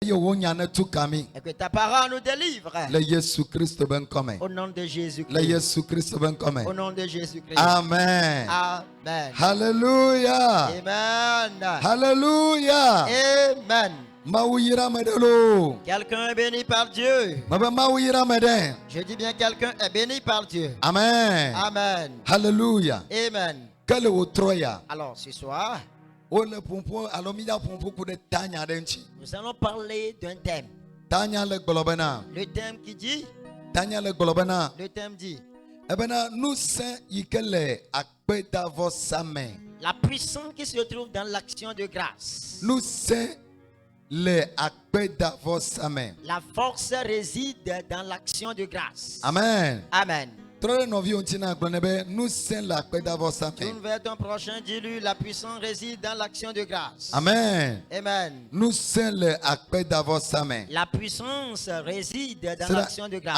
Et que ta parole nous délivre. Au nom de Jésus-Christ. Au nom de Jésus-Christ. Amen. Amen. Hallelujah. Amen. Hallelujah. Amen. Quelqu'un est béni par Dieu. Je dis bien quelqu'un est béni par Dieu. Amen. Amen. Hallelujah. Amen. Alors ce soir, nous allons parler d'un thème. Le thème qui dit, le thème dit, la puissance qui se trouve dans l'action de grâce. La force réside dans l'action de grâce. Amen. Amen. Tourne vers ton prochain, dis-lui, la puissance réside dans l'action de grâce. Amen. Amen. La puissance réside dans l'action de grâce.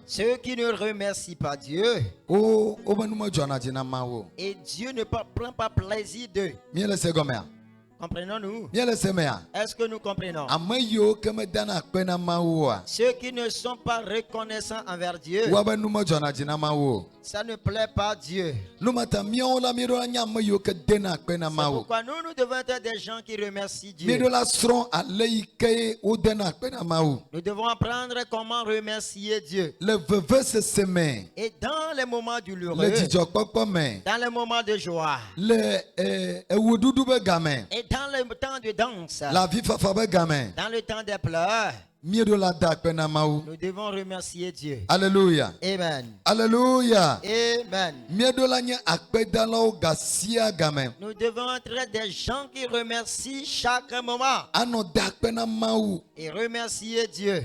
Ceux qui ne remercient pas Dieu, et Dieu ne prend pas plaisir d'eux. Comprenons-nous? Est-ce que nous comprenons? Ceux qui ne sont pas reconnaissants envers Dieu, ça ne plaît pas à Dieu. C'est pourquoi nous devons être des gens qui remercient Dieu. Nous devons apprendre comment remercier Dieu. Et dans les moments douloureux, dans les moments de joie, et dans le temps de danse, dans le temps des pleurs, nous devons remercier Dieu. Alléluia. Amen. Alléluia. Amen. Nous devons être des gens qui remercient chaque moment. Et remercier Dieu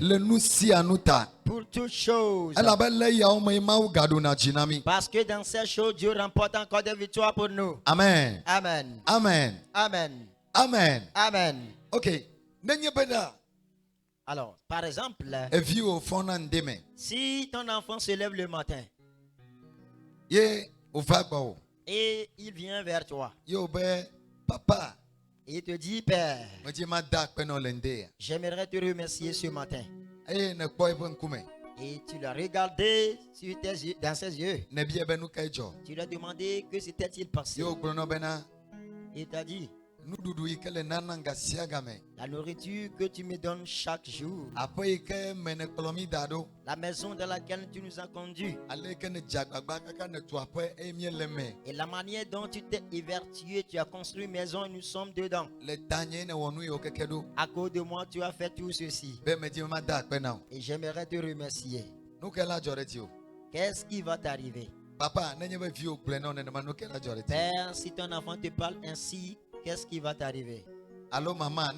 pour toutes choses. Parce que dans ces choses, Dieu remporte encore des victoires pour nous. Amen. Amen. Amen. Amen. Amen. Amen. Ok. Alors, par exemple, si ton enfant se lève le matin et il vient vers toi, papa, et il te dit, Père, j'aimerais te remercier ce matin. Et tu l'as regardé dans ses yeux. Tu lui as demandé que s'était-il passé. Il t'a dit, la nourriture que tu me donnes chaque jour, la maison dans laquelle tu nous as conduits, et la manière dont tu t'es évertué, tu as construit une maison et nous sommes dedans. À cause de moi, tu as fait tout ceci. Et j'aimerais te remercier. Qu'est-ce qui va t'arriver? Père, si ton enfant te parle ainsi, qu'est-ce qui va t'arriver? Allô maman,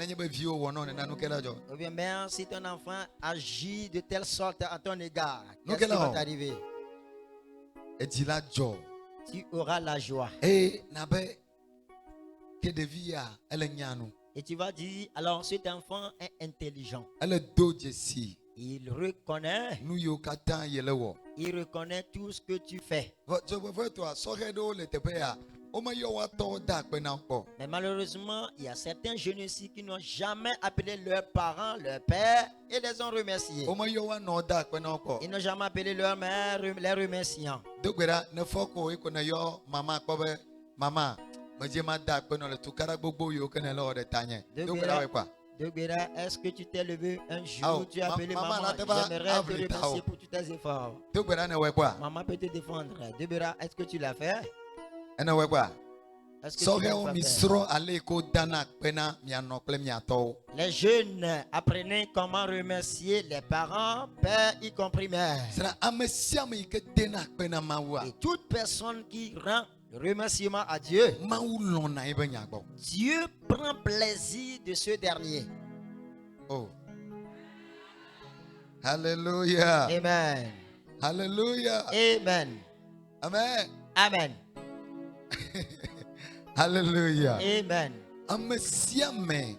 ou bien mère, si ton enfant agit de telle sorte à ton égard, qu'est-ce qui va t'arriver? Tu auras la joie. Et tu vas dire, alors cet enfant est intelligent. Il reconnaît. Il reconnaît tout ce que tu fais. Mais malheureusement, il y a certains jeunes ici qui n'ont jamais appelé leurs parents, leur père, et les ont remerciés. Ils n'ont jamais appelé leur mère, les remerciant. Degbera, est-ce que tu t'es levé un jour, tu as appelé maman, j'aimerais te remercier pour tous tes efforts. Maman peut te défendre. Degbera, est-ce que tu l'as fait? Est-ce que tu l'as fait? Les jeunes, apprenez comment remercier les parents, père y compris mère. Et toute personne qui rend remerciement à Dieu, Dieu prend plaisir de ce dernier. Oh. Alléluia. Amen. Alléluia. Amen. Amen. Amen. Alléluia. Amen.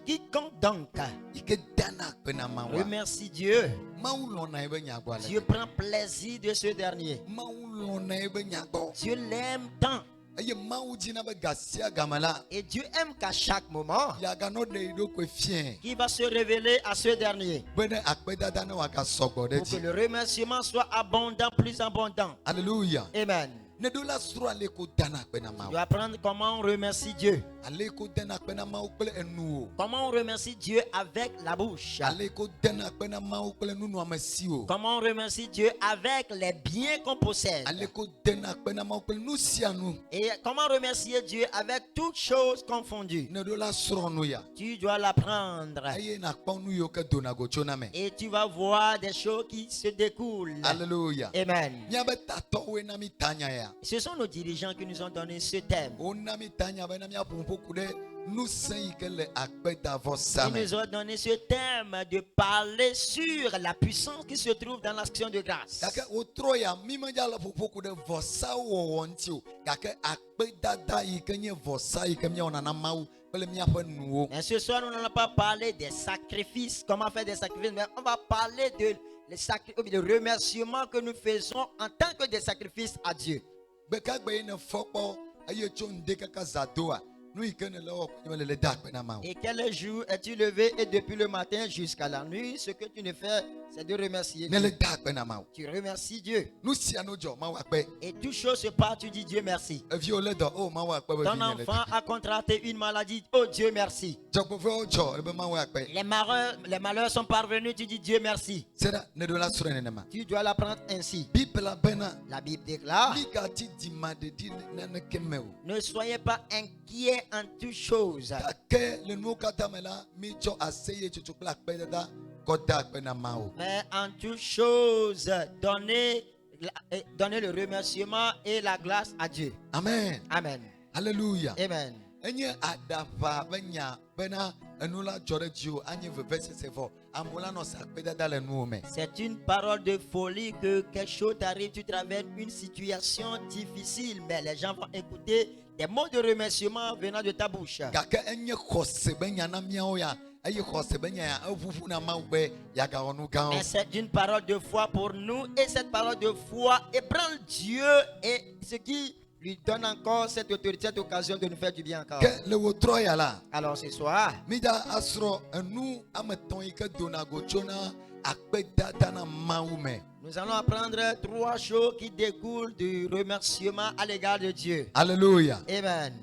Quiconque donc remercie Dieu, Dieu prend plaisir de ce dernier. Dieu l'aime tant Et Dieu aime qu'à chaque moment, il va se révéler à ce dernier. Pour que le remerciement soit abondant, plus abondant. Alléluia. Amen. Tu dois apprendre comment on remercie Dieu. Comment on remercie Dieu avec la bouche. Comment on remercie Dieu avec les biens qu'on possède. Et comment remercier Dieu avec toutes choses confondues. Tu dois l'apprendre. Et tu vas voir des choses qui se découlent. Alléluia. Amen. Ce sont nos dirigeants qui nous ont donné ce thème. Ils nous ont donné ce thème de parler sur la puissance qui se trouve dans l'action de grâce. Mais ce soir, nous n'allons pas parler des sacrifices, comment faire des sacrifices, mais on va parler de remerciements que nous faisons en tant que des sacrifices à Dieu. Et quel jour es-tu levé et depuis le matin jusqu'à la nuit, ce que tu ne fais, c'est de remercier Dieu. Tu remercies Dieu. Et toute chose se passe, tu dis Dieu merci. Ton enfant a contracté une maladie, oh Dieu merci. Les malheurs sont parvenus, tu dis Dieu merci. Tu dois l'apprendre ainsi. La Bible déclare: ne soyez pas inquiets en toutes choses. Mais en toutes choses, donnez le remerciement et la grâce à Dieu. Amen. Amen. Alléluia. Amen. C'est une parole de folie que quelque chose t'arrive, tu traverses une situation difficile, mais les gens vont écouter des mots de remerciement venant de ta bouche. Mais c'est une parole de foi pour nous, et cette parole de foi ébranle Dieu et ce qui lui donne encore cette autorité, cette occasion de nous faire du bien encore. Alors ce soir, nous allons apprendre 3 choses qui découlent du remerciement à l'égard de Dieu. Alléluia. Amen.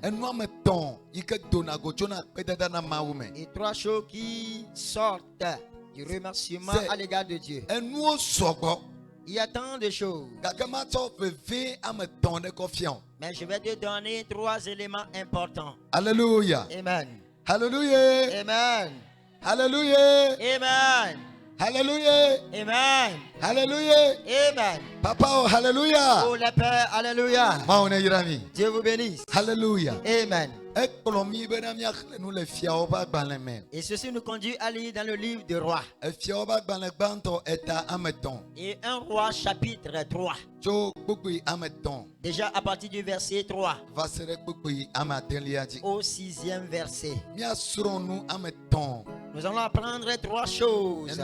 Et 3 choses qui sortent du remerciement à l'égard de Dieu. Il y a tant de choses. Mais je vais te donner 3 éléments importants. Alléluia. Amen. Alléluia. Amen. Alléluia. Amen. Alléluia. Amen. Alléluia. Amen. Papa, oh, alléluia. Oh le Père, alléluia. Dieu vous bénisse. Alléluia. Amen. Et ceci nous conduit à lire dans le livre des rois. Et 1 roi chapitre 3. Déjà à partir du verset 3 au 6e verset. Nous allons apprendre 3 choses.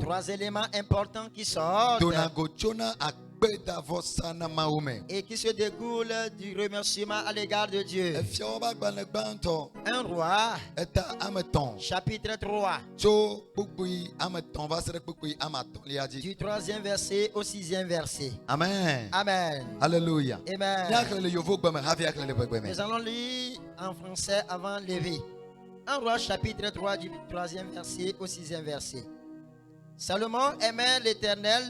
3 éléments importants qui sortent et qui se découlent du remerciement à l'égard de Dieu. 1 roi chapitre 3 du 3e verset au 6e verset. Amen. Amen. Alléluia. Amen. Nous allons lire en français avant lever. 1 roi chapitre 3 du 3e verset au 6e verset. Salomon aimait l'Éternel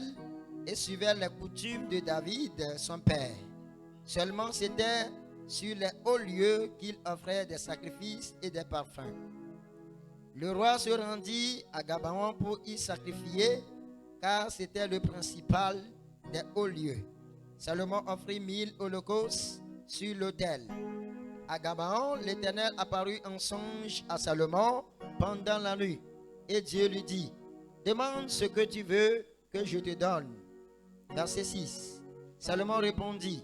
et suivait les coutumes de David, son père. Seulement c'était sur les hauts lieux qu'il offrait des sacrifices et des parfums. Le roi se rendit à Gabaon pour y sacrifier, car c'était le principal des hauts lieux. Salomon offrit 1000 holocaustes sur l'autel. À Gabaon, l'Éternel apparut en songe à Salomon pendant la nuit. Et Dieu lui dit: demande ce que tu veux que je te donne. Verset 6. Salomon répondit: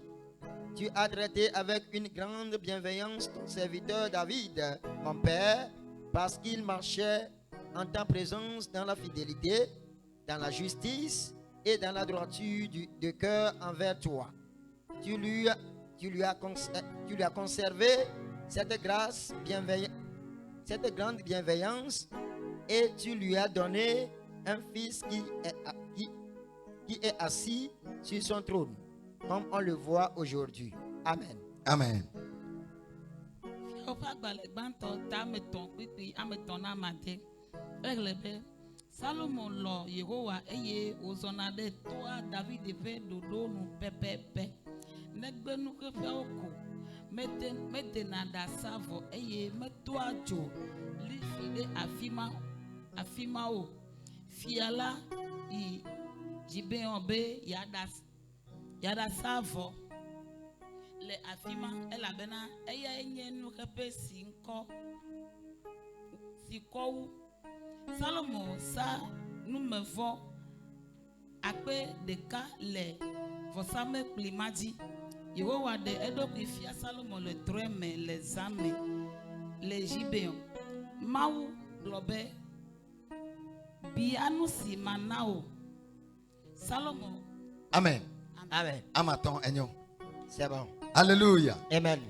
tu as traité avec une grande bienveillance ton serviteur David, mon père, parce qu'il marchait en ta présence dans la fidélité, dans la justice et dans la droiture de cœur envers toi. Tu lui tu lui as conservé cette grâce cette grande bienveillance, et tu lui as donné un fils qui est assis sur son trône, comme on le voit aujourd'hui. Amen. Amen. Salomon lo Yehowa eye ozona de toa David ve dodo nu pepepe negbe nu ke fe oko mete na da savo eye metoa jo li fide afima o fiala I jibe obe yada savo le afima elabena eye enye nu ke pe sinko sikowu Salomon sa numevo akpe deka le vosame plimadi Yehowa de edoki fia Salomon le treme le zame le Gibeon Mau globe bianu si manao Salomon. Amen. Amen. Amaton enyo. C'est bon. Alléluia. Amen.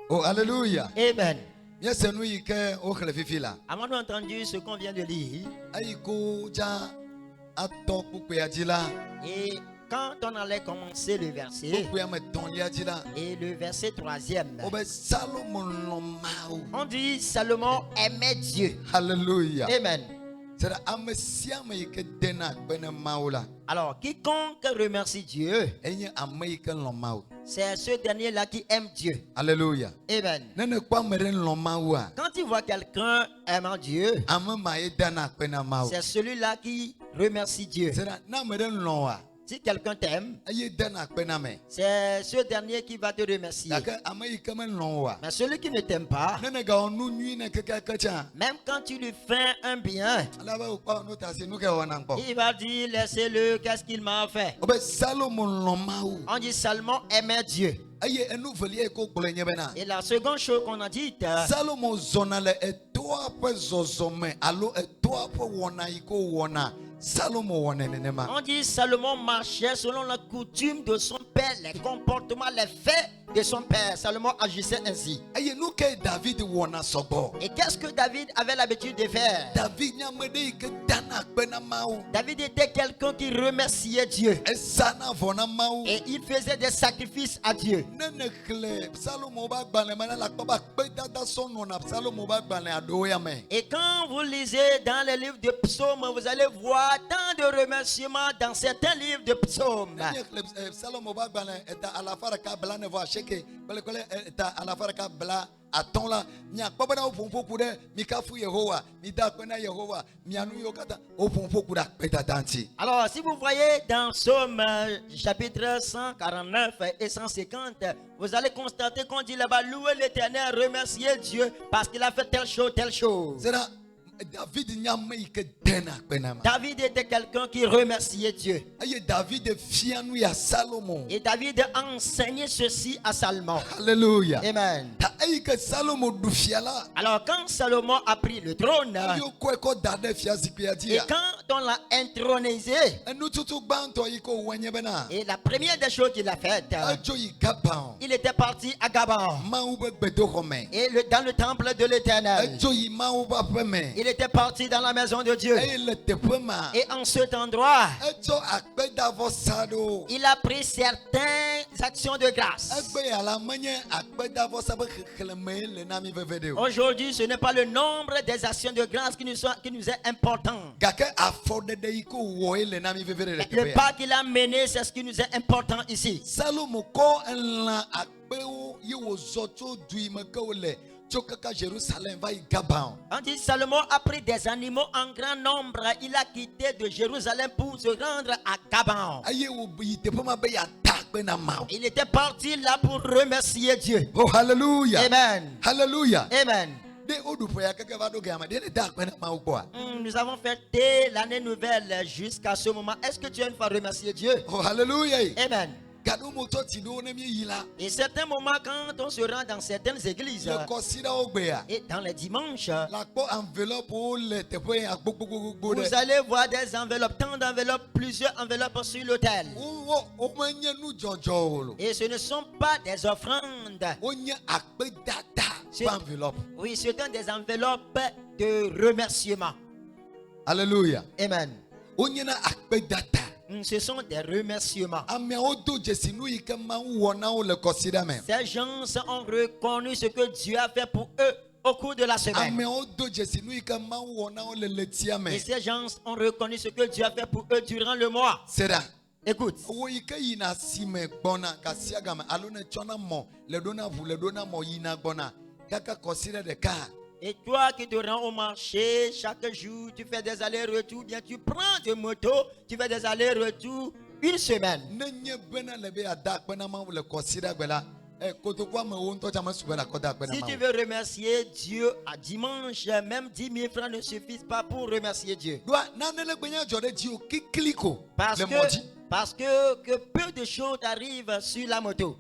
Oh, alléluia. Amen. Bien, c'est nous qui au khlefifi là. Avons-nous entendu ce qu'on vient de lire? Aïko ja ato poupe adila. Et quand on allait commencer le verset, et le verset 3e, on dit Salomon aimait Dieu. Alléluia. Amen. Alors, quiconque remercie Dieu, c'est ce dernier-là qui aime Dieu. Alléluia. Amen. Quand tu vois quelqu'un aimant Dieu, c'est celui-là qui remercie Dieu. Si quelqu'un t'aime, c'est ce dernier qui va te remercier. Mais celui qui ne t'aime pas, même quand tu lui fais un bien, il va dire laissez-le, qu'est-ce qu'il m'a fait. On dit Salomon aimait Dieu. Et la seconde chose qu'on a dite, on dit Salomon marchait selon la coutume de son père, les comportements, les faits de son père. Salomon agissait ainsi. Et qu'est-ce que David avait l'habitude de faire? David était quelqu'un qui remerciait Dieu. Et il faisait des sacrifices à Dieu. Et quand vous lisez dans les livres de psaumes, vous allez voir tant de remerciements dans certains livres de psaumes. Alors si vous voyez dans Psaume chapitre 149 et 150, vous allez constater qu'on dit là-bas louez l'Éternel, remerciez Dieu parce qu'il a fait telle chose, telle chose. David était quelqu'un qui remerciait Dieu. Et David a enseigné ceci à Salomon. Alléluia. Amen. Alors quand Salomon a pris le trône, et quand on l'a intronisé, et la première des choses qu'il a faites, il était parti à Gabon, et dans le temple de l'Éternel. Il était parti dans la maison de Dieu. Et en cet endroit, il a pris certaines actions de grâce. Aujourd'hui, ce n'est pas le nombre des actions de grâce qui nous est important. Le pas qu'il a mené, c'est ce qui nous est important ici. On dit Salomon a pris des animaux en grand nombre. Il a quitté de Jérusalem pour se rendre à Gabon. Il était parti là pour remercier Dieu. Oh, alléluia. Amen. Alléluia. Amen. Nous avons fêté l'année nouvelle jusqu'à ce moment. Est-ce que tu as une fois remercié Dieu? Oh, alléluia. Amen. Et certains moments, quand on se rend dans certaines églises, et dans les dimanches, vous allez voir des enveloppes, tant d'enveloppes, plusieurs enveloppes sur l'autel. Et ce ne sont pas des offrandes. Oui, ce sont des enveloppes de remerciement. Alléluia. Amen. Ce sont des remerciements. Ces gens ont reconnu ce que Dieu a fait pour eux au cours de la semaine. Et ces gens ont reconnu ce que Dieu a fait pour eux durant le mois. Écoute. Et toi qui te rends au marché chaque jour, tu fais des allers-retours, bien tu prends de moto, tu fais des allers-retours une semaine. Si tu veux remercier Dieu à dimanche, même 10 000 francs ne suffisent pas pour remercier Dieu. Parce que peu de choses arrivent sur la moto.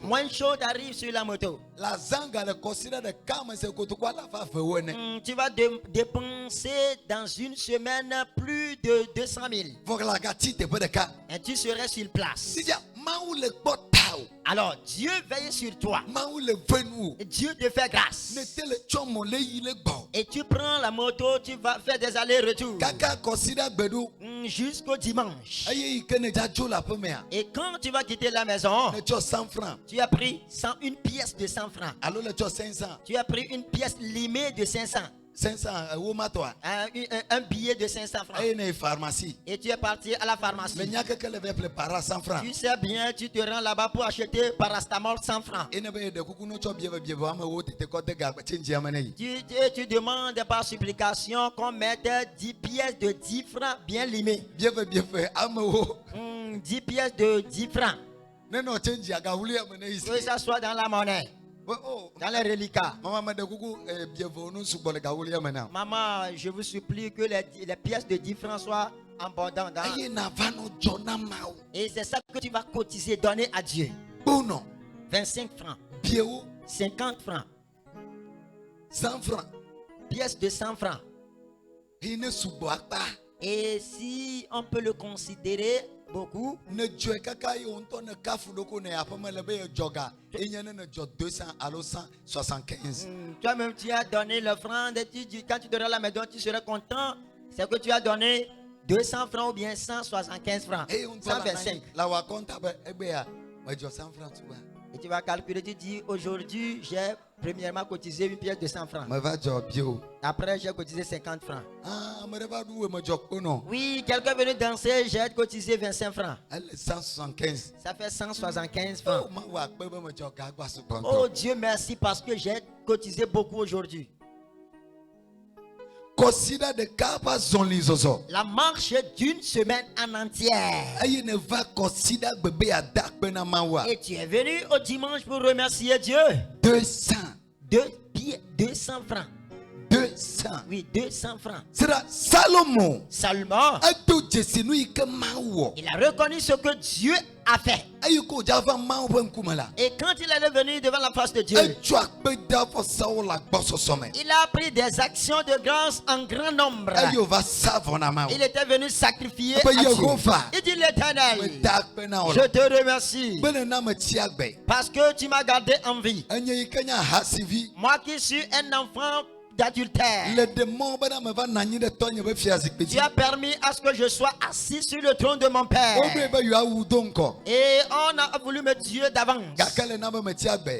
Moins de choses arrivent sur la moto. Tu vas dépenser dans une semaine plus de 200 000. Et tu serais sur place. Alors Dieu veille sur toi. Dieu te fait grâce. Et tu prends la moto, tu vas faire des allers-retours jusqu'au dimanche. Et quand tu vas quitter la maison, tu as pris une pièce de 100 francs. Tu as pris une pièce limée de 500. Un billet de 500 francs. Et tu es parti à la pharmacie. Tu sais bien, tu te rends là-bas pour acheter parastamol 100 francs. Tu demandes par supplication qu'on mette 10 pièces de 10 francs bien limées. 10 pièces de 10 francs. Que ça soit dans la monnaie. Dans les reliquats. Maman, je vous supplie que les pièces de 10 francs soient abondantes. Et c'est ça que tu vas cotiser, donner à Dieu. 25 francs. 50 francs. 100 francs. Pièces de 100 francs. Et si on peut le considérer beaucoup, toi-même tu as donné l'offrande. Quand tu donneras la maison, tu seras content. C'est que tu as donné 200 francs ou bien 175 francs. 125. Et tu vas calculer, tu dis aujourd'hui j'ai premièrement cotisé une pièce de 100 francs. Après j'ai cotisé 50 francs. Oui, quelqu'un est venu danser, j'ai cotisé 25 francs. 175. Ça fait 175 francs. Oh Dieu merci parce que j'ai cotisé beaucoup aujourd'hui. La marche d'une semaine en entière. Et tu es venu au dimanche pour remercier Dieu. 200 francs. 200. Oui, 200 francs. Salomon. Il a reconnu ce que Dieu a fait. Et quand il est venu devant la face de Dieu, il a pris des actions de grâce en grand nombre. Il était venu sacrifier à Dieu. Il dit l'Éternel, je te remercie parce que tu m'as gardé en vie. Moi qui suis un enfant d'adultère, tu as permis à ce que je sois assis sur le trône de mon père. Et on a voulu me tuer d'avance.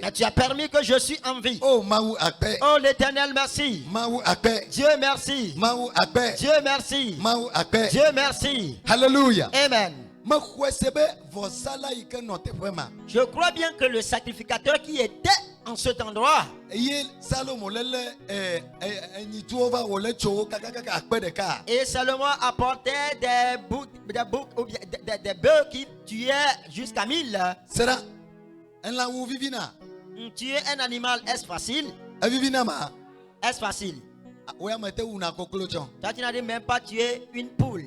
Mais tu as permis que je suis en vie. Oh l'Éternel, merci. Dieu merci. Dieu merci. Dieu merci. Alléluia. Amen. Je crois bien que le sacrificateur qui était en cet endroit, et Salomon apportait des bœufs qui tuaient jusqu'à 1000. Tuer un animal, est-ce facile? Est-ce facile? Toi, tu n'as même pas tué une poule.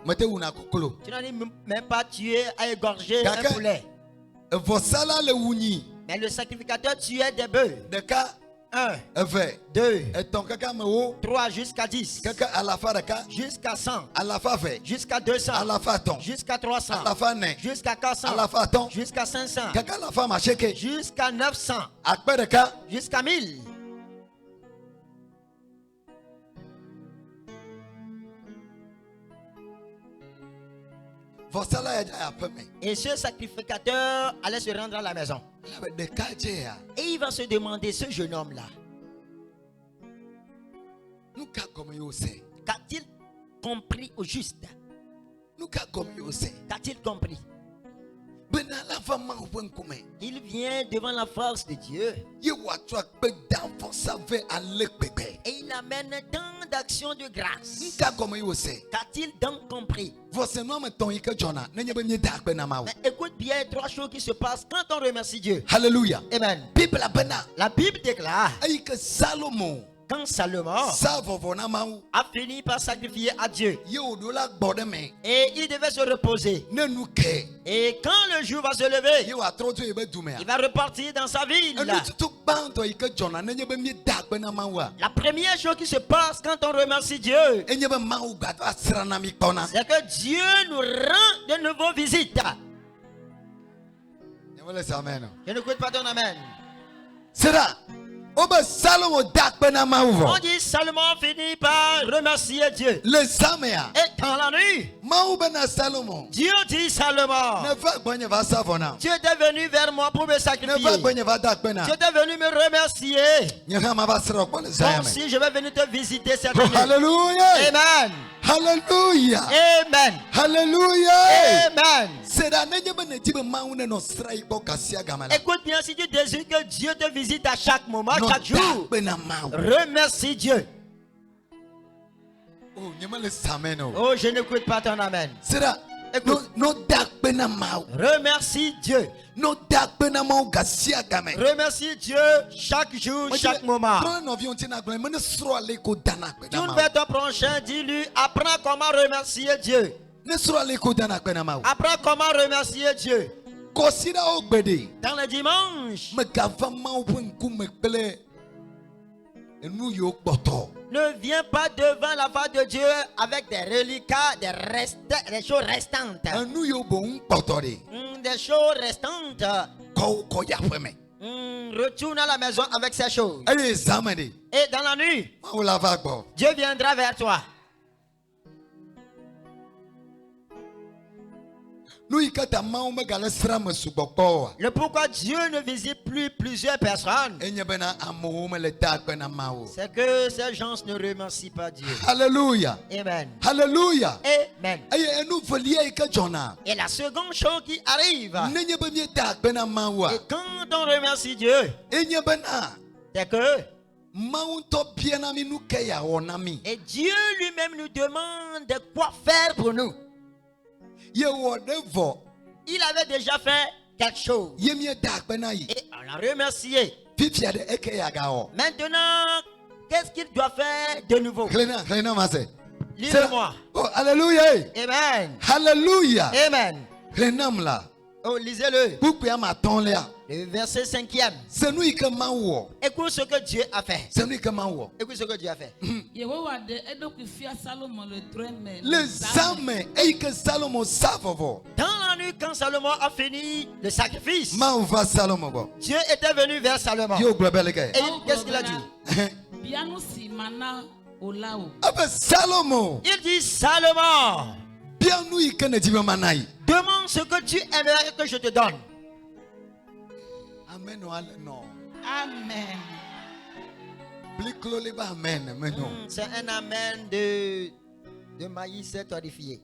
Tu n'as même pas tué à égorger un poulet. Mais le sacrificateur tuait des bœufs. 1, 2, 3 jusqu'à 10, jusqu'à 100, jusqu'à 200, jusqu'à 300, jusqu'à 400, jusqu'à 500, jusqu'à 900, jusqu'à 1000. Et ce sacrificateur allait se rendre à la maison. Et il va se demander, ce jeune homme-là, qu'a-t-il compris au juste? Qu'a-t-il compris? Il vient devant la force de Dieu. Et il amène tant d'actions de grâce. Qu'a-t-il donc compris? Mais écoute bien 3 choses qui se passent quand on remercie Dieu. Alléluia. Amen. La Bible déclare quand Salomon a fini par sacrifier à Dieu et il devait se reposer. Et quand le jour va se lever, il va repartir dans sa ville. La première chose qui se passe quand on remercie Dieu, c'est que Dieu nous rend de nouveau visite. Je n'écoute pas ton amen. C'est là. On dit Salomon finit par remercier Dieu. Et dans la nuit, Dieu dit Salomon, Dieu était venu vers moi pour me sacrifier. Dieu était venu me remercier. Comme si je vais venir te visiter cette nuit. Alléluia. Amen. Alléluia. Amen. Alléluia. Amen. Écoute bien, si tu désires que Dieu te visite à chaque moment, chaque jour, remercie Dieu. Oh, je n'écoute pas ton amen. Écoute. Remercie Dieu. Remercie Dieu chaque jour, chaque moment. Tu fais ton prochain, dis-lui, apprends comment remercier Dieu. Apprends comment remercier Dieu. Dans le dimanche, ne viens pas devant la face de Dieu avec des reliquats, des choses restantes. Des choses restantes. Retourne à la maison avec ces choses. Et dans la nuit, Dieu viendra vers toi. Le pourquoi Dieu ne visite plus plusieurs personnes, c'est que ces gens ne remercient pas Dieu. Alléluia. Amen. Alléluia. Amen. Et la seconde chose qui arrive, et quand on remercie Dieu, c'est que et Dieu lui-même nous demande de quoi faire pour nous. Il avait déjà fait quelque chose. Et on l'a remercié. Maintenant, qu'est-ce qu'il doit faire de nouveau? Lisez-moi. Oh, alléluia. Amen. Alléluia. Amen. Oh, lisez-le. Le verset 5e. Écoute ce que Dieu a fait. Écoute ce que Dieu a fait. Dans la nuit, quand Salomon a fini le sacrifice, Dieu était venu vers Salomon. Et qu'est-ce qu'il a dit? Il dit Salomon, demande ce que tu aimerais que je te donne. Amen. Amen. C'est un amen de maïs torréfié.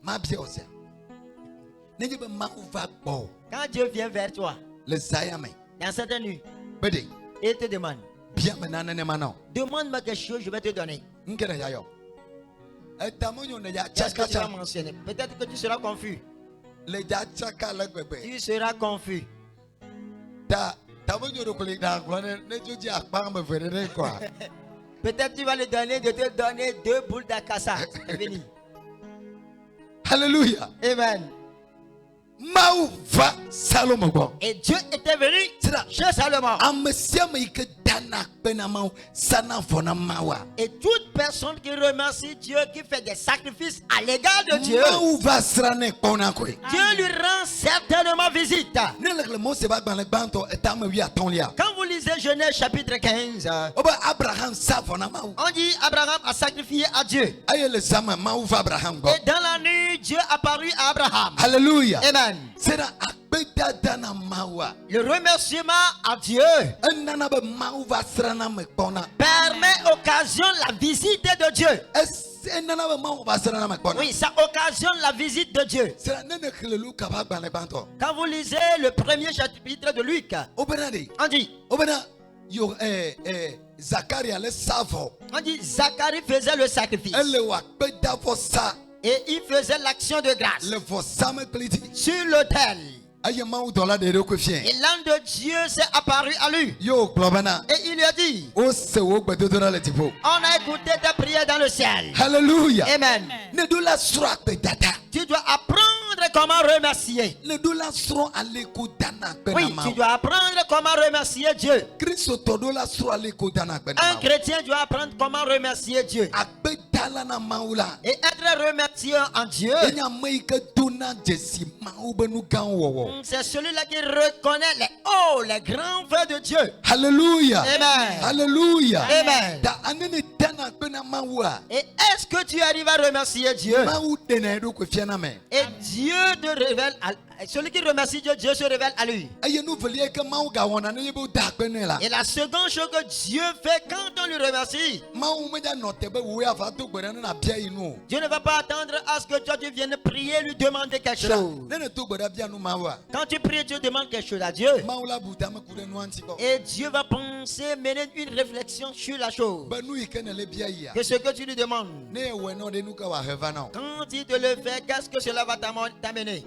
Quand Dieu vient vers toi, dans cette nuit, il te demande, demande-moi quelque chose, je vais te donner. Qu'est-ce que tu vas mentionner? Peut-être que tu seras confus. Tu seras confus. Peut-être tu vas lui donner de te donner 2 boules d'acassa. Hallelujah. Amen. Mauva Salomon. Et Dieu était venu chez Salomon. Et toute personne qui remercie Dieu, qui fait des sacrifices à l'égard de Dieu, Dieu lui rend certainement visite. Quand vous lisez Genèse chapitre 15, on dit Abraham a sacrifié à Dieu. Et dans la nuit, Dieu apparut à Abraham. Alléluia. Amen. Le remerciement à Dieu permet occasionne la visite de Dieu. Oui, ça occasionne la visite de Dieu. Quand vous lisez le premier chapitre de Luc, on dit Zacharie faisait le sacrifice. Et il faisait l'action de grâce sur l'autel. Et l'ange de Dieu s'est apparu à lui. Et il lui a dit, on a écouté ta prière dans le ciel. Alléluia. Amen. Tu dois apprendre comment remercier. Oui, tu dois apprendre comment remercier Dieu. Un chrétien doit apprendre comment remercier Dieu. Et être remercié en Dieu, c'est celui-là qui reconnaît les grands faits de Dieu. Alléluia. Amen. Alléluia. Amen. Et est-ce que tu arrives à remercier Dieu? Et Dieu te révèle, celui qui remercie Dieu, Dieu se révèle à lui. Et la seconde chose que Dieu fait quand on lui remercie, Dieu ne va pas attendre à ce que toi tu viennes prier, lui demander quelque chose. Quand tu pries, tu demandes quelque chose à Dieu. Et Dieu va penser, mener une réflexion sur la chose. Que ce que tu lui demandes, quand il te le fait, qu'est-ce que cela va t'amener?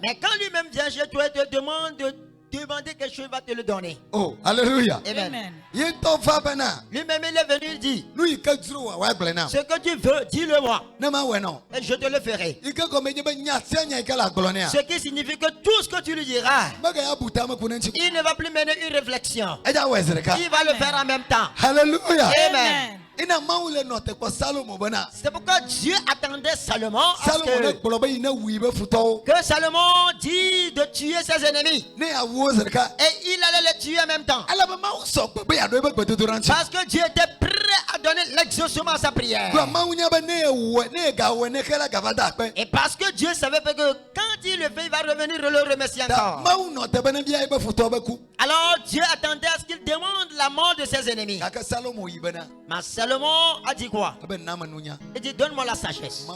Mais quand lui-même vient chez toi et te demande de demander quelque chose, il va te le donner. Oh, alléluia. Amen. Lui-même il est venu, il dit, ce que tu veux, dis-le-moi. Et je te le ferai. Ce qui signifie que tout ce que tu lui diras, il ne va plus mener une réflexion. Il va le faire en même temps. Alléluia. Amen. C'est pourquoi Dieu attendait Salomon que Salomon dit de tuer ses ennemis. Et il allait les tuer en même temps. Parce que Dieu était prêt à donner l'exaucement à sa prière. Et parce que Dieu savait que quand il le fait, il va revenir le remercier encore. Alors Dieu attendait à ce qu'il demande la mort de ses ennemis. Mais Salomon a dit quoi? Il dit, donne-moi la sagesse.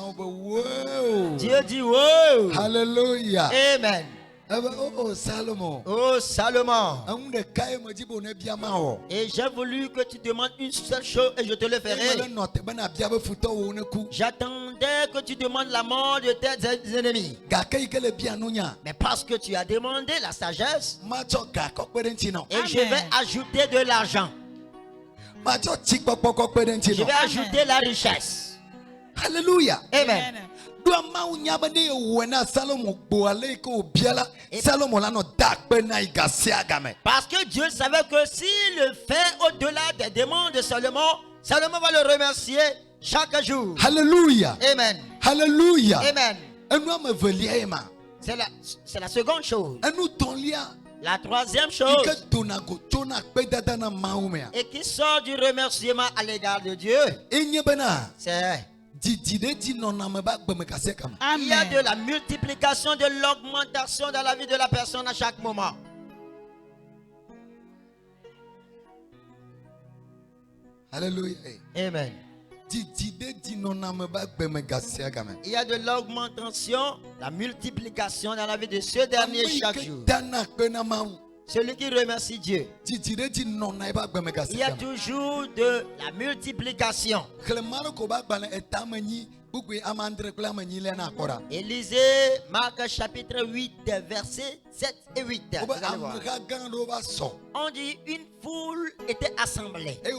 Dieu dit, wow. Alléluia. Amen. Oh Salomon. Oh Salomon. Et j'ai voulu que tu demandes une seule chose et je te le ferai. J'attendais que tu demandes la mort de tes ennemis. Mais parce que tu as demandé la sagesse, et je vais ajouter de l'argent. Je vais ajouter la richesse. Alléluia. Amen. Parce que Dieu savait que s'il le fait au-delà des demandes de Salomon, Salomon va le remercier chaque jour. Alléluia. Amen. Alléluia. Amen. C'est la seconde chose. La troisième chose, et qui sort du remerciement à l'égard de Dieu, c'est il y a de la multiplication, de l'augmentation dans la vie de la personne à chaque moment. Alléluia. Amen. Il y a de l'augmentation, la multiplication dans la vie de ce dernier chaque jour. Celui qui remercie Dieu, il y a toujours de la multiplication. Et lisez Marc chapitre 8, versets 7 et 8. Vous allez voir. On dit une foule était assemblée. Et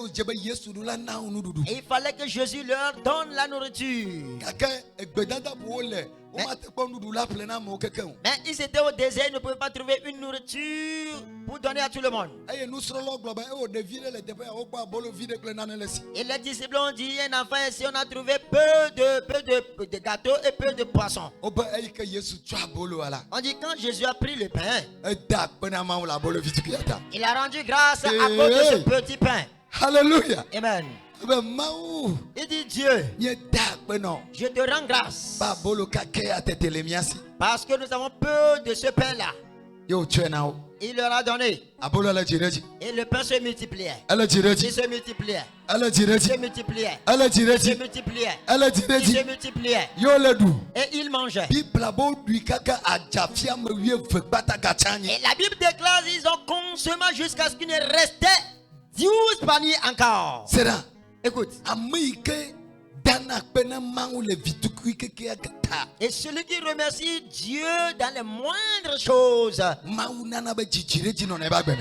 il fallait que Jésus leur donne la nourriture. Mais ils étaient au désert, ils ne pouvaient pas trouver une nourriture pour donner à tout le monde. Et les disciples ont dit, un enfant ici, on a trouvé peu de gâteaux et peu de poissons. On dit quand Jésus a pris le pain, il a rendu grâce à cause de ce petit pain. Alléluia. Amen. Il dit Dieu, je te rends grâce parce que nous avons peu de ce pain-là. Il leur a donné. Et le pain se multipliait. Il se multipliait. Il se multipliait. Il se multipliait. Il se multipliait. Et il mangeait. Et la Bible déclare qu'ils ont consommé jusqu'à ce qu'il ne restait 12 paniers encore. Écoute. Et celui qui remercie Dieu dans les moindres choses.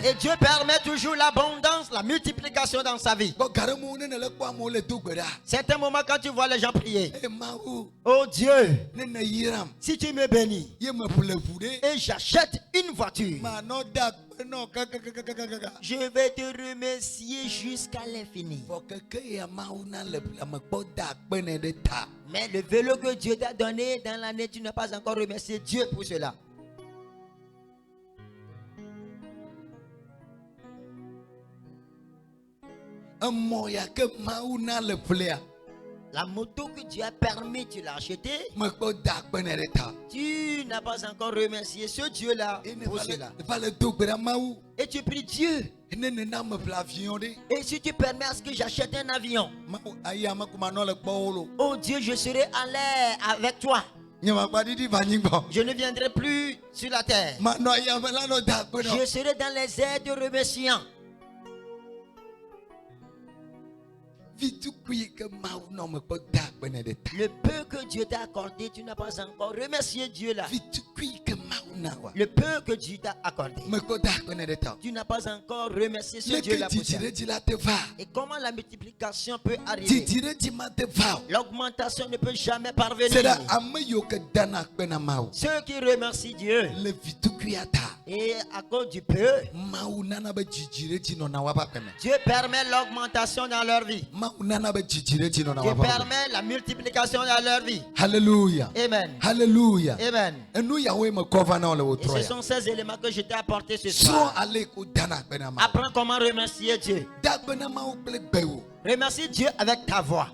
Et Dieu permet toujours l'abondance, la multiplication dans sa vie. C'est un moment quand tu vois les gens prier. Oh Dieu, si tu me bénis et j'achète une voiture, je vais te remercier jusqu'à l'infini. Mais le vélo que Dieu t'a donné dans l'année, tu n'as pas encore remercié Dieu pour cela. La moto que Dieu a permis, tu l'as acheté. Tu n'as pas encore remercié ce Dieu-là pour cela. Et tu pries Dieu. Et si tu permets à ce que j'achète un avion, oh Dieu, je serai en l'air avec toi. Je ne viendrai plus sur la terre. Je serai dans les airs de remerciant. Le peu que Dieu t'a accordé, tu n'as pas encore remercié Dieu là. Le peu que Dieu t'a accordé, tu n'as pas encore remercié ce Dieu là pour ça. Et comment la multiplication peut arriver? L'augmentation ne peut jamais parvenir. Ceux qui remercient Dieu, et à cause du peu, Dieu permet l'augmentation dans leur vie. Dieu permet la multiplication dans leur vie. Alléluia. Amen. Alléluia. Amen. Et ce sont ces éléments que je t'ai apportés ce soir. Apprends comment remercier Dieu. Remercie Dieu avec ta voix.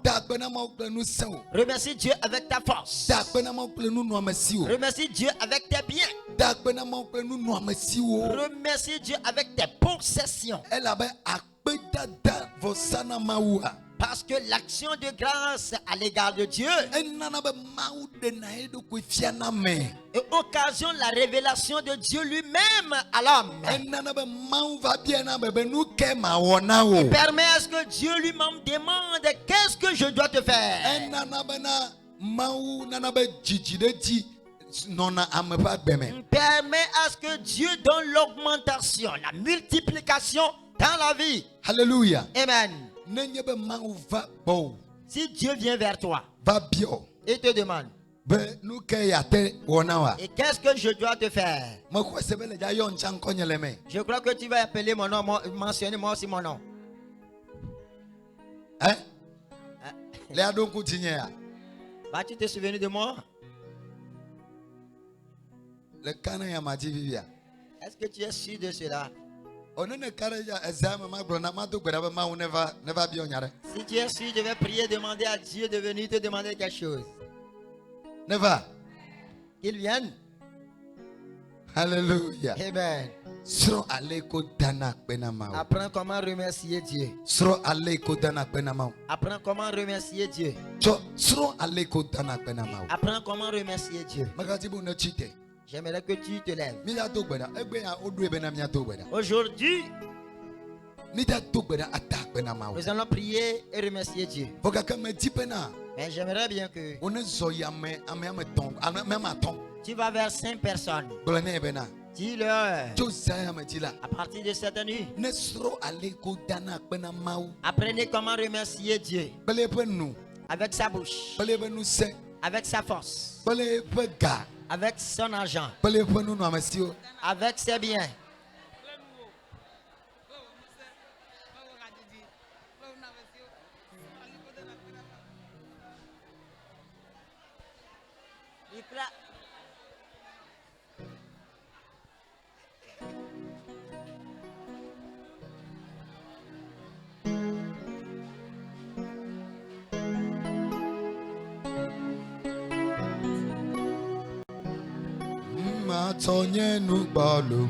Remercie Dieu avec ta force. Remercie Dieu avec tes biens. Remercie Dieu avec tes possessions. Parce que l'action de grâce à l'égard de Dieu occasionne la révélation de Dieu lui-même à l'homme. Il permet à ce que Dieu lui-même demande qu'est-ce que je dois te faire. Permet à ce que Dieu donne l'augmentation, la multiplication dans la vie. Alléluia. Amen. Si Dieu vient vers toi et te demande, et qu'est-ce que je dois te faire? Je crois que tu vas appeler mon nom, mentionner moi aussi mon nom. Hein? Vas-tu te souvenir de moi? Est-ce que tu es sûr de cela? Si tu es sûr, je vais prier, demander à Dieu de venir te demander quelque chose. Qu'il vienne. Alléluia. Amen. Apprends comment remercier Dieu. Apprends comment remercier Dieu. Apprends comment remercier Dieu. J'aimerais que tu te lèves. Aujourd'hui, Nous allons prier et remercier Dieu. Mais j'aimerais bien que tu vas vers 5 personnes. Dis-leur à partir de cette nuit, apprenez comment remercier Dieu avec sa bouche, avec sa force, avec son argent, avec ses biens. Tonye nubalo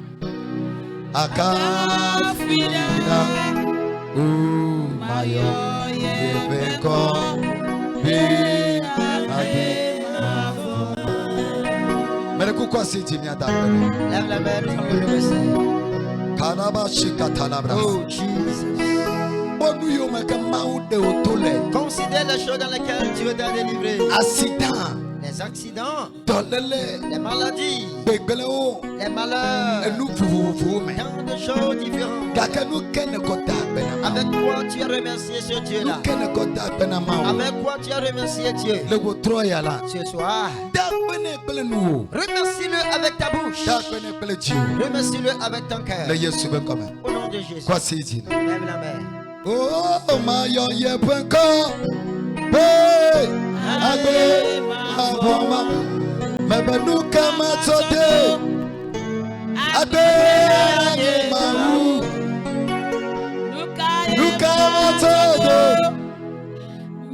akafina mayo yebeko bi ade mereko kwasi timia da Lève la main, nous allons le Seigneur. kanaba shikatalabra. Oh Jesus. Considère les choses dans lesquelles Dieu t'a délivré. Les accidents, les maladies, les malheurs, tant de choses différentes. Avec quoi tu as remercié ce Dieu-là? Avec quoi tu as remercié Dieu ce soir? Remercie-le avec ta bouche. Remercie-le avec ton cœur. Au nom de Jésus. Lève la main. Oh, my yepeko, hey, abe, aboma, mebenuka matode, abe, mahu, nuka matode,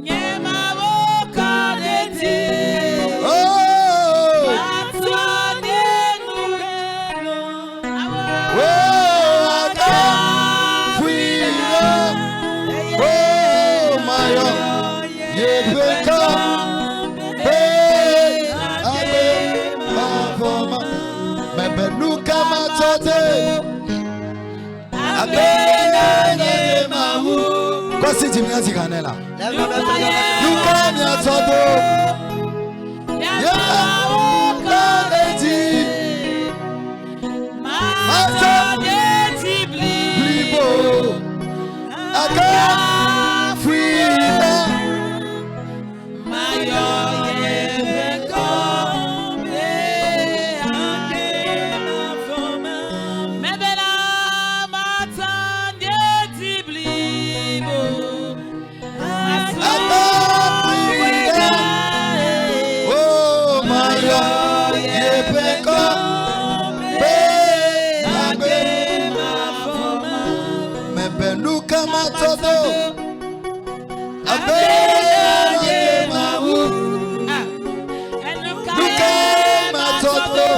Nyema woka leti. oh, Matode nugelo. oh, aga, fuira. Oh, my yepeko, hey, abe, aboma, mebenuka matode, abe, mahu. Kwasi timia zikanela. Lève la main. Nuka miatodo, yema woka leti, blibo, aga, fuida. Oh, Maria, yepeko, be, abe, mebenuka matodo, abe, mahu, nuka matodo,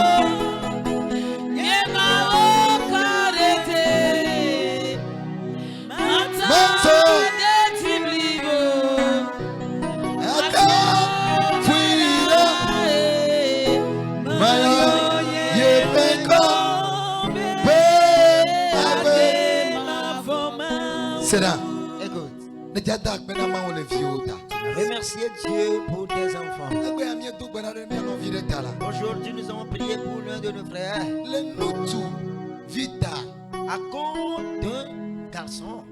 aga, fuida. Maria, yepeko, be, abe. C'est là. Écoute. Ne t'attaque pas à ma viota. Remercier Dieu pour tes enfants. Aujourd'hui, nous avons prié pour l'un de nos frères. Le nutu vita. À cause d'un garçon.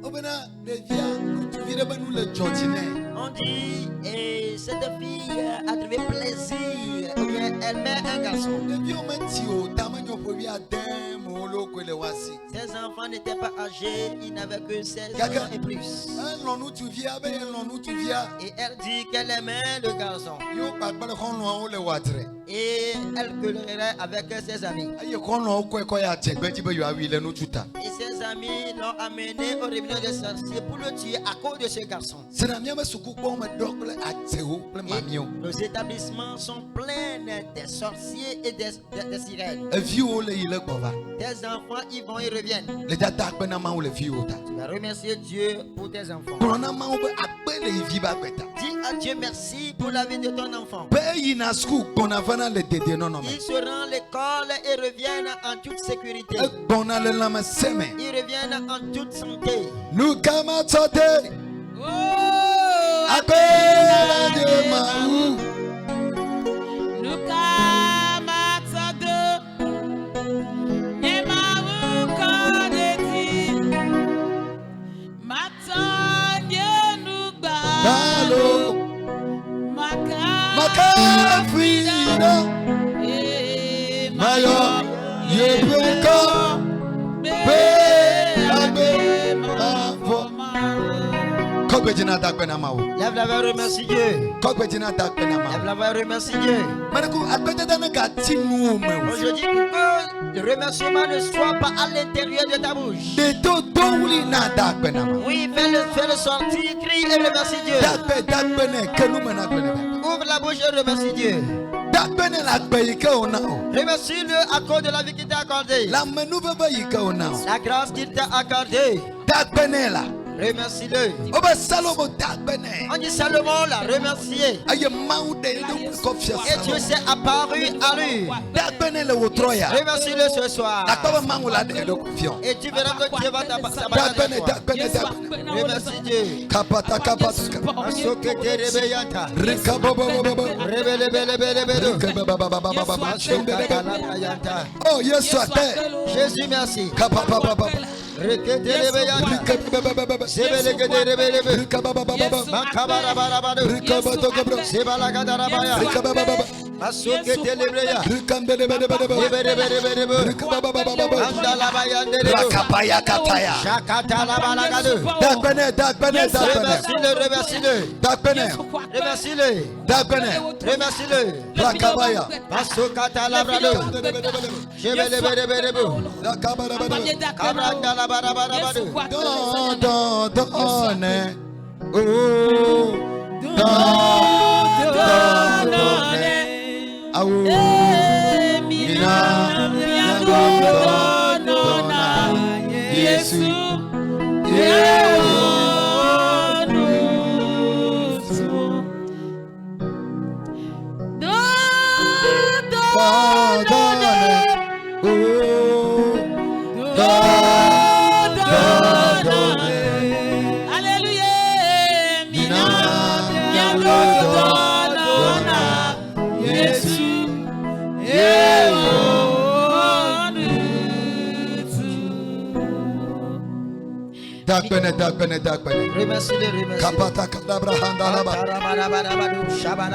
On dit, et cette fille a trouvé plaisir. Ou bien elle met un garçon. Ces enfants n'étaient pas âgés, ils n'avaient que 16 ans et plus. Et elle dit qu'elle aimait le garçon. Et elle gueulerait avec ses amis. Et ses amis l'ont amené au tribunal des sorciers pour le tuer à cause de ce garçon. Et nos établissements sont pleins des sorciers et des sirènes. Tes enfants, ils vont et reviennent. Tu vas remercier Dieu pour tes enfants. Dis à Dieu merci pour la vie de ton enfant. Ils se rendent à l'école et reviennent en toute sécurité. Ils reviennent revienne en toute santé. Lukamatode. Oh, Appelle Dieu Maou. Lukamatode. Nemaou kodeti. Matanye nugba. Balo. Makafrida. Mayo. Yepeko. Be. Abe. Avoma. Kogbejina dakbena mawo. Lève la voix, remercie Dieu. Kogbejina dakbena mawo. Lève la voix, remercie Dieu. Maniku agbejida na gati nu me. Aujourd'hui, que le remerciement ne soit pas à l'intérieur de ta bouche. De to dowli na dakbena mawo. Oui, fais-le sortir, crie et remercie Dieu. Dakbene kenu me na gbene. Ouvre la bouche et remercie Dieu. Dakbene la gbeyike ona o. Remercie-le à cause de la vie qu'il t'a accordée. La menu bebe yike ona o. La grâce qu'il t'a accordée. Dakbene la. Remercie-le. Obe Salomo dakbene. On dit Salomon l'a remercié. Aye mawu de do confiance. Et Dieu s'est apparu à lui. Dakbene le wotroya. Remercie-le ce soir. Akaba mawu la de do confiance. Et tu verras que Dieu va t'appartenir. Dakbene. Remercie Dieu. Kapata. Asoke te rebeyanta. Rika bobo. Rebele. Oh Yesu ate. Jésus, merci. Kapapa. Rekete rebeyanta. Sebelekete rebelebe. Rika baba. Makabarabarabado. Rika batokobro. Sebalagadarabayah. Rika baba. Asoke te lebreya. Rika bebe. Rebelebelebelebe. Rika baba. Andalabayandere. Rakapaya kataya. Shakata la balagade. Dakbene. Remercie-le. Dakbene. Remercie-le. Rakabaya. Masokata la brado. Jebelebelebelebe. Rakabara. Kabranda la barabarabado. Donne. Oh. Donne. Aou. Mina. Yesu. Dakbene. Remercie-le. Kapata kadabra handalaba.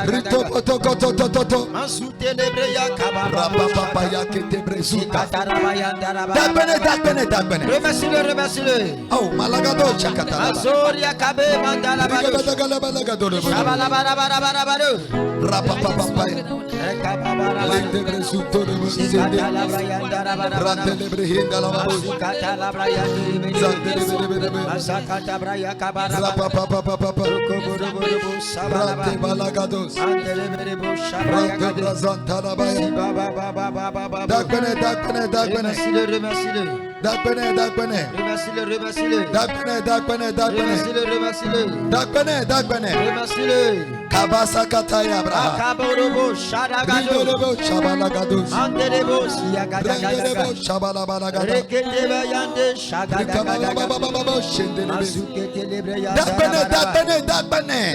Rito Shabalagada. toto. Masute lebreya kabara. Rapapa yakete bresuta. Dakbene. Dakbene. Remercie-le. Oh, malagado chakata. Azoria kabe mandala bado. Rigabadagalabalagadoro. Shabalabarabarabado. Rapapa. Rekababara. Lente bresuto de musinde. Rante lebre hindalaba. Masukata la braya Zante lebre. Masakata braya kabara. Rapapa. Kobodobodobo sabalaba. Rante balagados. Andelebelebo Rante shabraya kade. brazantalabaya. Baba. Dakbene. Remercie-le. Dakbene. Dakbene. Remercie-le. Kabasa kataya braha. Akaborobo shadagado. Ridolebo shabalagados. Andelebo siyagadagadaga. Rendelebo shabalabalagadá. Reketebe yande shagadagadaga. Rikababababababa shendelebe. Masukete lebreya Dakbene.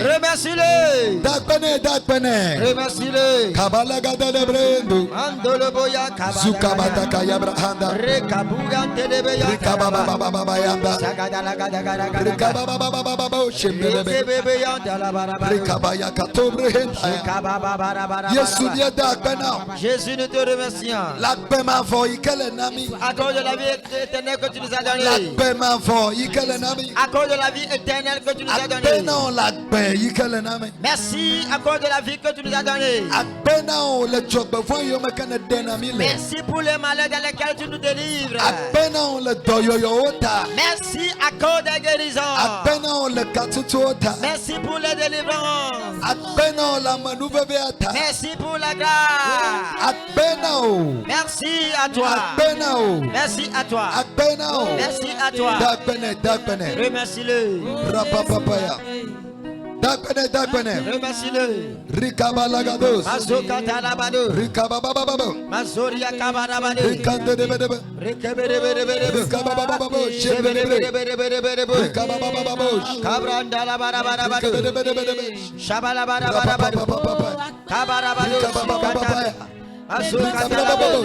Remercie-le. Dakbene. Remercie-le. Kabalagada lebrendo. Andoloboya Zukabata kabadagadaga. kaya brahanda. Rekabugantelebeya Rikabababababa yanda. shagadagadaga. Rikabababababa shendelebe. Rekebebe yandalabarabaro. Rikabaya katobre hentaya. Yesu die dakbena. Jésus, nous te remercions Lakbema vo ikele nami. à cause de la vie éternelle que tu nous as donnée. Lakbema vo ikele nami. À cause de la vie éternelle que tu nous as donnée. Akbena o lakbe ikele nami. Merci à cause de la vie que tu nous as donnée. Akbena o le jogbe vo yo mekane denami le. Merci pour les malheurs dans lesquels tu nous délivres. Akbena o le doyoyo ota. Merci à cause des guérisons. Akbena o le katutu ota. Merci pour les délivrances. Akbena o la manuveve ata. Merci pour la grâce. Akbena o. Merci à toi. Akbena o. Merci à toi. Akbena o. Merci à toi. Dakbene. Remercie-le. Rapapapaya. Remercie-le. Rikabalagados. Mazokatalabado. Rikababababo. Mazoria kabarabado. Rikandedebedebe. Rekebedebedebedebe. Rikababababo. Shebedebedebedebedebe. Rikababababo. Kabrandalabarabado. Rikabedebedebedebe. Shabalabarabado. Kabarabado. Rikababababaya. Mazokatalabado.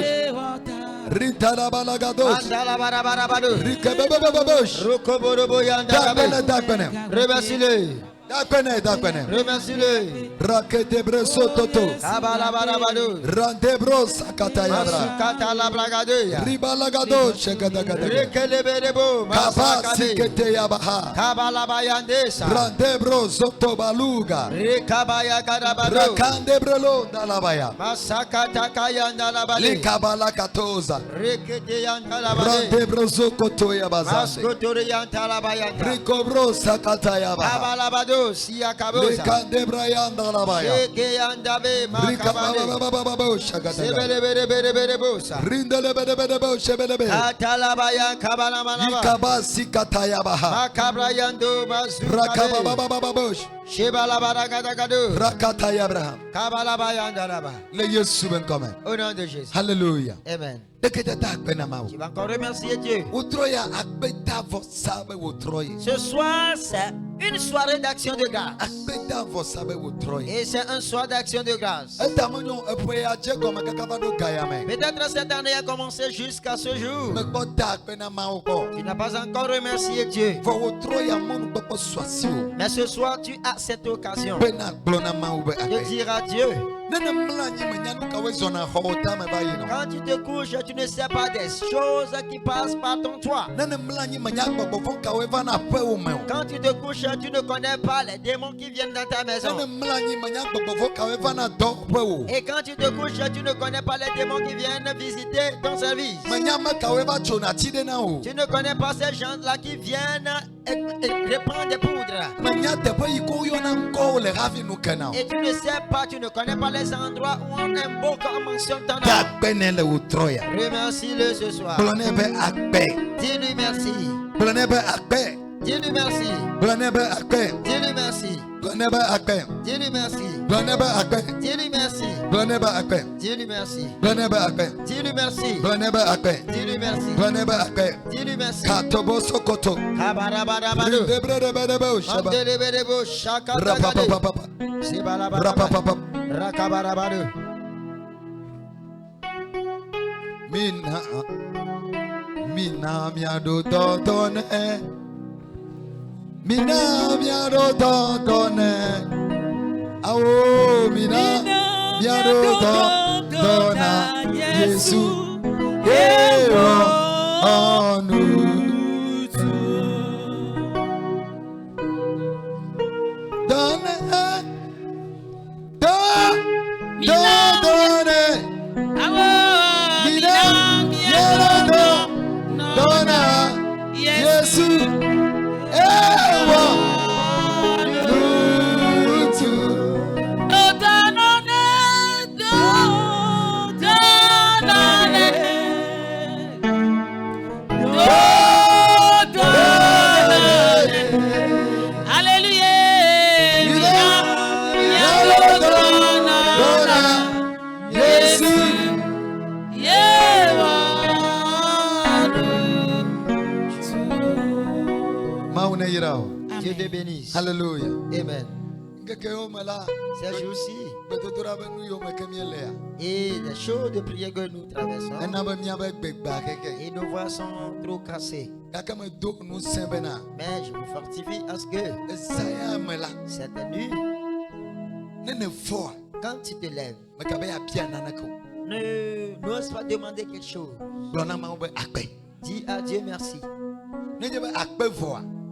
Rintarabalagados. Andalabarabado. Rikababababo. Rokoborobo yandalabe. Dakbene. Remercie-le. Dakbene. Remercie-le. Rakedebre sototo. Kabalabarabado. Randebro sakatayabra. Masukatalabragado. Ribalagado shekadagadaga. Rekelebedebo. Kabasi kete yabaha. Kabalabayandesa. Randebro zotobaluga. Rekabaya kadabado. Rakandebrelo dalabaya. Masakatakayandalabale. Likabalakatoza. Reketeyandalabale. Randebro zokoto yabazande. Maskotoriyantalabayanda. Rikobro sakatayabaha. Kabalabado siyakabosa. Likandebra yandalabaya. Shekeyandabe makabale. Rikabababababo shakadaga. Sebelebelebelebelebosa. Rindelebedebedebo shebelebe. Katalabaya kabalamanaba. Likabasi katayabaha. Makabrayando mazukade. Rakabababababosh. Shebalabaragado. Rakata Abraham. Kabalabayandalaba. Le Yesu ben commun. Au nom de Jésus. Hallelujah. Amen. Deke tata benamao. Tu vas encore remercier Dieu. Utroya akbeta vosabe utroye. Ce soir, c'est une soirée d'action de grâce. Akbeta vosabe utroye. Et c'est un soir d'action de grâce. Etamonyo epoya jego makakavado gayame. Peut-être cette année a commencé jusqu'à ce jour. Mekota benamao ko. Tu n'as pas encore remercié Dieu. Vo utroya monu boko swasio. Mais ce soir, tu as cette occasion Bena glona maube de ake. dire à Dieu. Nene mlanyi menyanu kawezona hota mebayino. Quand tu te couches, tu ne sais pas des choses qui passent par ton toit. Nene mlanyi menyakbo bofon kawevana pe umeo. Quand tu te couches, tu ne connais pas les démons qui viennent dans ta maison. Nene mlanyi menyakbo bofon kawevana do pe u. Et quand tu te couches, tu ne connais pas les démons qui viennent visiter ton service. Menyame kaweva chona tide na o. Tu ne connais pas ces gens-là qui viennent et reprendre des poudres. Menyate pe iko yona nko le ravi nukena. Et tu ne sais pas, tu ne connais pas les endroits où on invoque, on mentionne ton nom. Dakbenele utroya. Remercie-le ce soir. Blonebe akbe. Dis-lui merci. Blonebe akbe. Dis-lui merci. Blonebe akbe. Dis-lui merci. Blonebe akbe. Dis-lui merci. Blonebe akbe. Dis-lui merci. Blonebe akbe. Dis-lui merci. Blonebe akbe. Dis-lui merci. Blonebe akbe. Dis-lui merci. Blonebe akbe. Dis-lui merci. Katobo sokoto. Kabarabarabaru. Debrebe shaba. Mandelebelebo shakatagade. Rapapapapa. Sebalabaraba. Rapapapapa. Rakabarabaru. Mina miado totone. Mina miado totone. Awo mina miado totona. Yesu ewo onu. Done. Yesu ewa nutu. Dieu te bénisse. Hallelujah. Amen. Ces jours-ci, et les choses de prière que nous traversons, et nos voix sont trop cassées. Mais je vous fortifie à ce que cette nuit, quand tu te lèves, n'ose pas demander quelque chose. Dis à Dieu merci.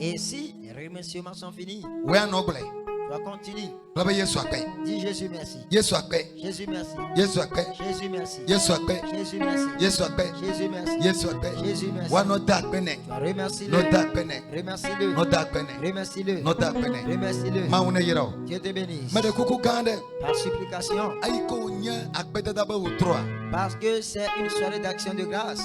Et si les remerciements sont finis, tu vas continuer. Dis Jésus merci. Jésus merci. Jésus merci. Jésus merci. Jésus merci. Jésus merci. Jésus merci. Jésus merci. Remercie-le. Remercie-le. Remercie-le. Remercie-le. Dieu te bénisse. Par supplication. Parce que c'est une soirée d'action de grâce.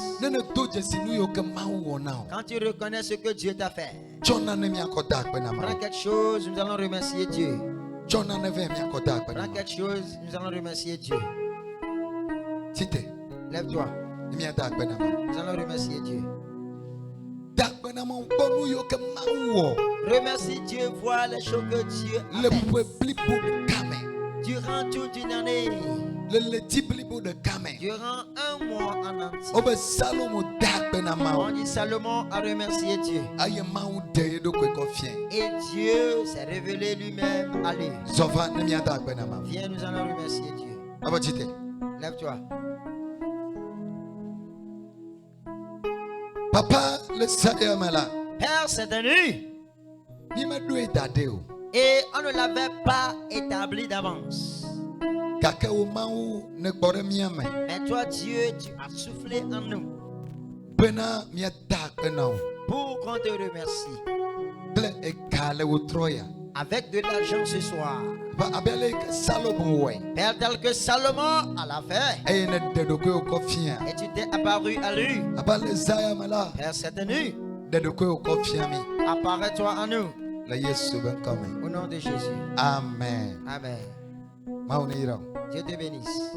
Quand tu reconnais ce que Dieu t'a fait, prends quelque chose, nous allons remercier Dieu. Prends quelque chose, nous allons remercier Dieu. Lève-toi. Nous allons remercier Dieu. Remercie Dieu, vois les choses que Dieu a fait. Durant toute une année, durant un mois en entier, on dit Salomon a remercié Dieu. Et Dieu s'est révélé lui-même à lui. Viens, nous allons remercier Dieu. Lève-toi. Papa, le Seigneur est là. Père, cette nuit, et on ne l'avait pas établi d'avance. Mais toi, Dieu, tu as soufflé en nous pour qu'on te remercie. Avec de l'argent ce soir. Père, tel que Salomon a l'a fait. Et tu t'es apparu à lui. Père, cette nuit, apparaît-toi à nous. Au nom de Jésus. Amen. Amen. Dieu te bénisse.